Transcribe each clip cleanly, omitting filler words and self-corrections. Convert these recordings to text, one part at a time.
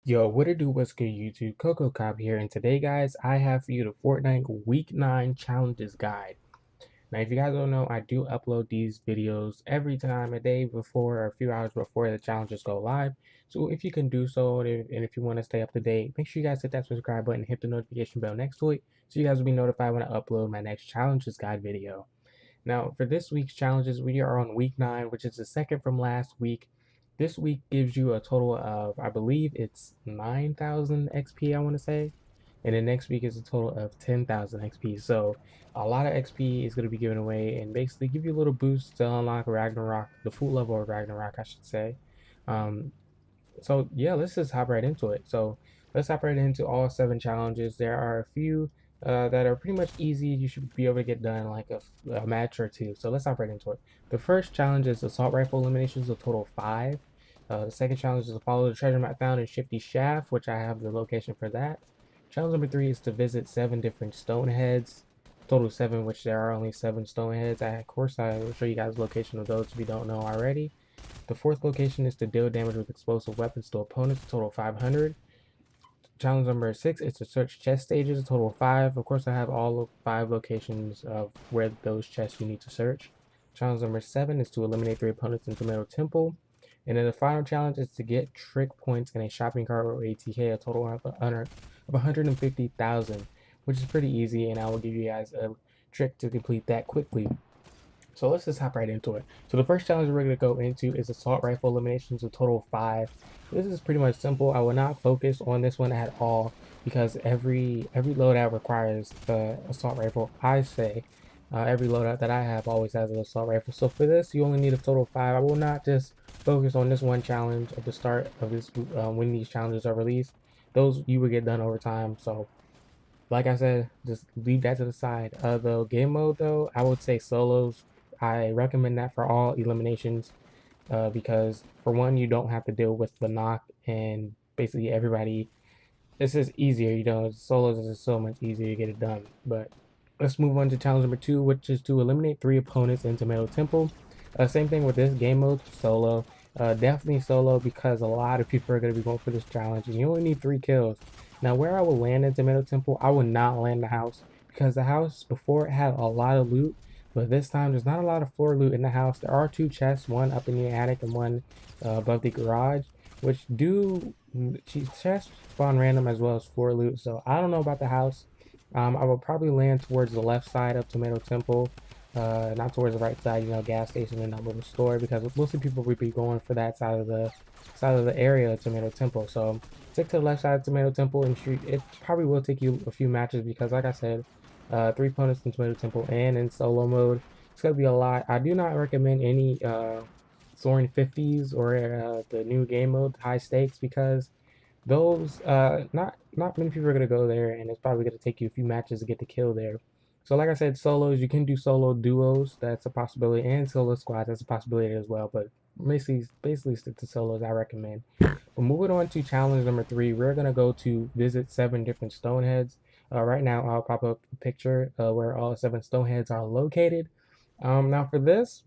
Yo, what it do, what's good YouTube? Coco Cop here, and today guys, I have for you the Fortnite Week 9 Challenges Guide. Now, if you guys don't know, I do upload these videos every time a day before or a few hours before the challenges go live. So if you can do so, and if you want to stay up to date, make sure you guys hit that subscribe button, hit the notification bell next to it, so you guys will be notified when I upload my next Challenges Guide video. Now, for this week's challenges, we are on week 9, which is the second from last week. This week gives you a total of, I believe it's 9,000 XP, I want to say. And the next week is a total of 10,000 XP. So a lot of XP is going to be given away and basically give you a little boost to unlock Ragnarok, the full level of Ragnarok, I should say. Um, so yeah, let's just hop right into it. So let's hop right into all 7 challenges. There are a few that are pretty much easy. You should be able to get done like a match or two. So let's hop right into it. The first challenge is assault rifle eliminations, a total of 5. The second challenge is to follow the treasure map found in Shifty Shaft, which I have the location for that. Challenge number 3 is to visit 7 different stone heads. Total 7, which there are only 7 stone heads. Of course, I will show you guys the location of those if you don't know already. The fourth location is to deal damage with explosive weapons to opponents, total 500. Challenge number 6 is to search chest stages, total 5. Of course, I have all of 5 locations of where those chests you need to search. Challenge number 7 is to eliminate 3 opponents in Tomato Temple. And then the final challenge is to get trick points in a shopping cart or ATK, a total of 150,000, which is pretty easy, and I will give you guys a trick to complete that quickly. So let's just hop right into it. So the first challenge we're going to go into is assault rifle eliminations, a total of 5. This is pretty much simple. I will not focus on this one at all because every loadout requires the assault rifle. I say every loadout that I have always has an assault rifle. So for this, you only need a total of 5. I will not just focus on this one challenge at the start of this when these challenges are released. Those you will get done over time. So like I said, just leave that to the side. The game mode though, I would say solos. I recommend that for all eliminations because for one, you don't have to deal with the knock and basically everybody. This is easier, solos is so much easier to get it done. But let's move on to challenge number 2, which is to eliminate 3 opponents in Tomato Temple. Same thing with this game mode, solo. Definitely solo because a lot of people are going to be going for this challenge and you only need 3 kills. Now where I will land in Tomato Temple, I would not land the house because the house before it had a lot of loot, but this time there's not a lot of floor loot in the house. There are 2 chests, one up in the attic and one above the garage, which do chests spawn random as well as floor loot. So I don't know about the house. I will probably land towards the left side of Tomato Temple, not towards the right side, gas station and that little store, because mostly people would be going for that side of the area of Tomato Temple. So stick to the left side of Tomato Temple and shoot. It probably will take you a few matches because, like I said, 3 opponents in Tomato Temple and in solo mode. It's gonna be a lot. I do not recommend any Soaring 50s or the new game mode high stakes because those not many people are gonna go there, and it's probably gonna take you a few matches to get the kill there. So like I said, solos, you can do solo duos, that's a possibility, and solo squads, that's a possibility as well. But basically stick to solos, I recommend. But moving on to challenge number 3, we're gonna go to visit 7 different stoneheads. Right now, I'll pop up a picture where all 7 stoneheads are located. Now for this,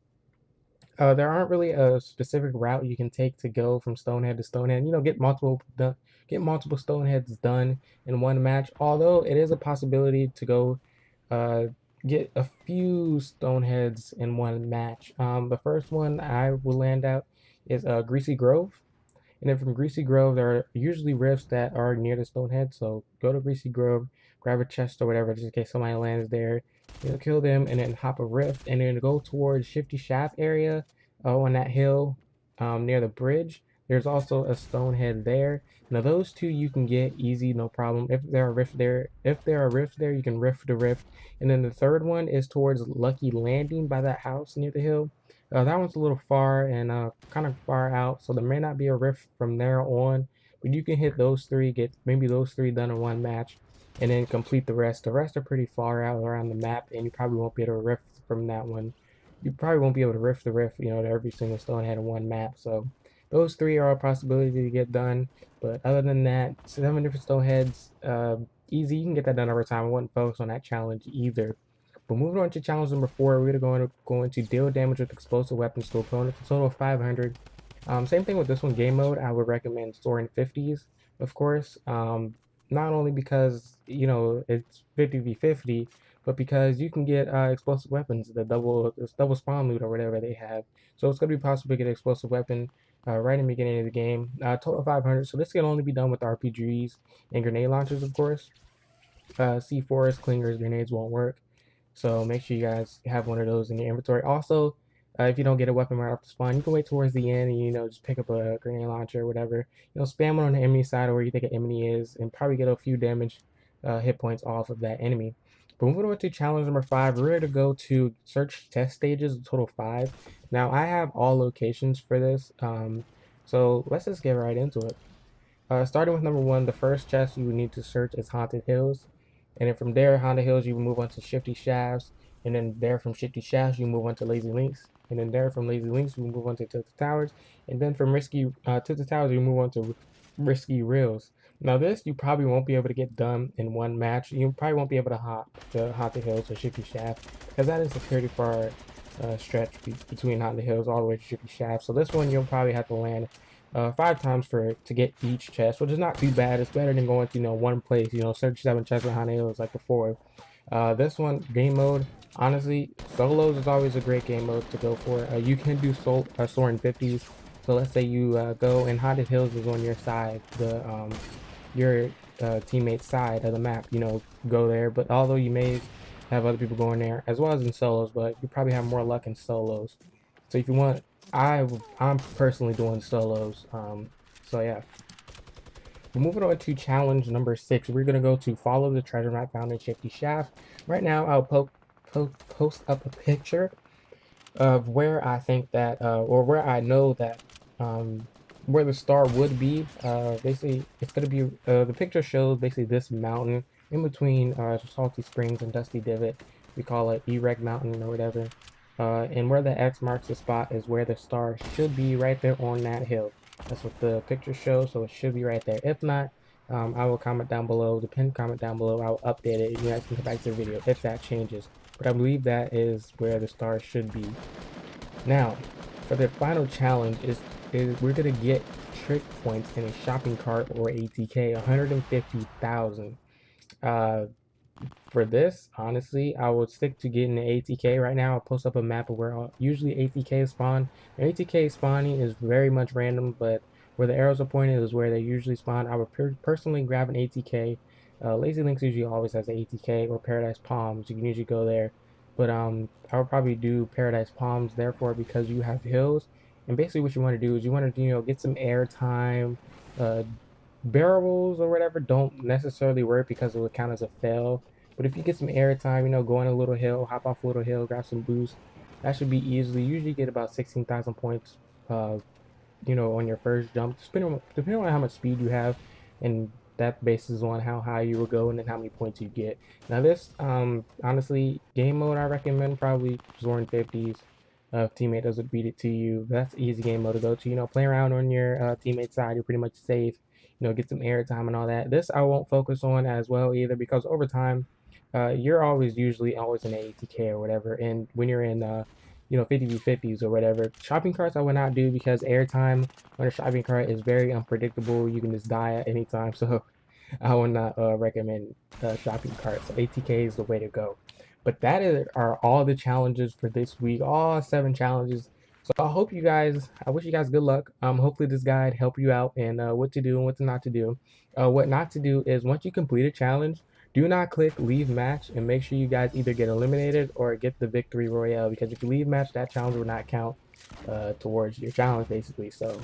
there aren't really a specific route you can take to go from Stonehead to Stonehead. Get multiple Stoneheads done in one match. Although it is a possibility to go uh, get a few Stoneheads in one match. The first one I will land out is Greasy Grove. And then from Greasy Grove, there are usually rifts that are near the Stonehead. So go to Greasy Grove, grab a chest or whatever, just in case somebody lands there. Kill them and then hop a rift and then go towards Shifty Shaft area on that hill near the bridge. There's also a Stonehead there. Now those 2 you can get easy, no problem. If there are rifts there, you can rift the rift. And then the third one is towards Lucky Landing by that house near the hill. That one's a little far and kind of far out, so there may not be a rift from there on, but you can hit those 3, get maybe those 3 done in one match, and then complete the rest. The rest are pretty far out around the map, and you probably won't be able to rift from that one. You probably won't be able to rift the rift, to every single Stonehead in one map, so those 3 are a possibility to get done, but other than that, 7 different Stoneheads, easy, you can get that done over time. I wouldn't focus on that challenge either. But moving on to challenge number 4, we're going to deal damage with explosive weapons to opponents, a total of 500. Same thing with this one, game mode. I would recommend Soaring 50s. of course. Not only because it's 50v50, but because you can get explosive weapons, this double spawn loot or whatever they have. So it's gonna be possible to get an explosive weapon right in the beginning of the game. Total 500. So this can only be done with RPGs and grenade launchers, of course. C4s, clingers, grenades won't work. So make sure you guys have one of those in your inventory. Also, if you don't get a weapon right off the spawn, you can wait towards the end and just pick up a grenade launcher or whatever. Spam it on the enemy side or where you think an enemy is, and probably get a few damage hit points off of that enemy. But moving on to challenge number 5, we're ready to go to search test stages, a total 5. Now I have all locations for this, so let's just get right into it. Starting with number 1, the first chest you would need to search is Haunted Hills. And then from there, Haunted Hills, you move on to Shifty Shafts. And then there from Shifty Shafts, you move on to Lazy Links. And then there from Lazy Links, you move on to Tilted Towers. And then from Tilted Towers, you move on to Risky Rails. Now this, you probably won't be able to get done in one match. You probably won't be able to hop the Haunted Hills or Shifty Shafts, because that is a pretty far stretch between Haunted Hills all the way to Shifty Shafts. So this one, you'll probably have to land 5 times to get each chest, which is not too bad. It's better than going to one place. Search 7 chests behind hills like before. This one, game mode. Honestly, solos is always a great game mode to go for. You can do Soaring 50s. So let's say you go and Haunted Hills is on your side, your teammate's side of the map. Go there. But although you may have other people going there, as well as in solos, but you probably have more luck in solos. So if you want, I'm personally doing solos. So yeah. We're moving on to challenge number 6. We're gonna go to follow the treasure map found in Shifty Shaft. Right now, I'll post up a picture of where I think that, or where I know that, where the star would be. Basically, it's gonna be the picture shows basically this mountain in between Salty Springs and Dusty Divot. We call it Erect Mountain or whatever. And where the X marks the spot is where the star should be, right there on that hill. That's what the picture shows, so it should be right there. If not, I will comment down below, the pinned comment down below. I will update it. You guys can come back to the video if that changes. But I believe that is where the star should be. Now, for the final challenge is we're gonna get trick points in a shopping cart or ATK, 150,000. For this, honestly, I would stick to getting the ATK right now. I'll post up a map of where usually ATK spawn. The ATK spawning is very much random, but where the arrows are pointed is where they usually spawn. I would personally grab an ATK. Lazy Links usually always has an ATK, or Paradise Palms. You can usually go there. But I would probably do Paradise Palms, therefore, because you have hills. And basically what you want to do is you want to, get some air time. Barrels or whatever don't necessarily work because it would count as a fail. But if you get some air time, go on a little hill, hop off a little hill, grab some boost, that should be easily. You usually get about 16,000 points, on your first jump, depending on how much speed you have, and that bases on how high you will go and then how many points you get. Now this, honestly, game mode I recommend probably Zorin 50s. If teammate doesn't beat it to you, that's easy game mode to go to. Play around on your teammate side, you're pretty much safe. Get some air time and all that. This I won't focus on as well either, because over time, you're usually always in ATK or whatever. And when you're in 50v50s or whatever, shopping carts I would not do, because airtime on a shopping cart is very unpredictable. You can just die at any time. So I would not recommend shopping carts. So ATK is the way to go. But are all the challenges for this week, all 7 challenges. So I wish you guys good luck. Hopefully this guide help you out and what to do and what to not to do. What not to do is, once you complete a challenge, do not click leave match, and make sure you guys either get eliminated or get the victory royale, because if you leave match, that challenge will not count towards your challenge basically. So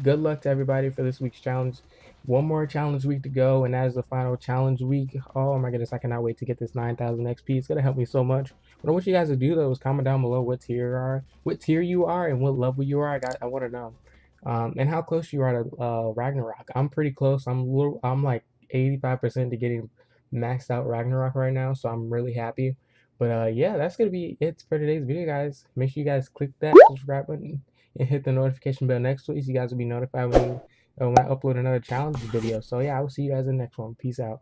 good luck to everybody for this week's challenge. One more challenge week to go, and that is the final challenge week. Oh my goodness, I cannot wait to get this 9,000 XP. It's gonna help me so much. What I want you guys to do though is comment down below what tier you are, and what level you are. I want to know, and how close you are to Ragnarok. I'm pretty close. I'm like 85% to getting maxed out Ragnarok right now, so I'm really happy. But yeah, that's gonna be it for today's video, guys. Make sure you guys click that subscribe button and hit the notification bell next week, so you guys will be notified when I upload another challenge video. So yeah, I will see you guys in the next one. Peace out.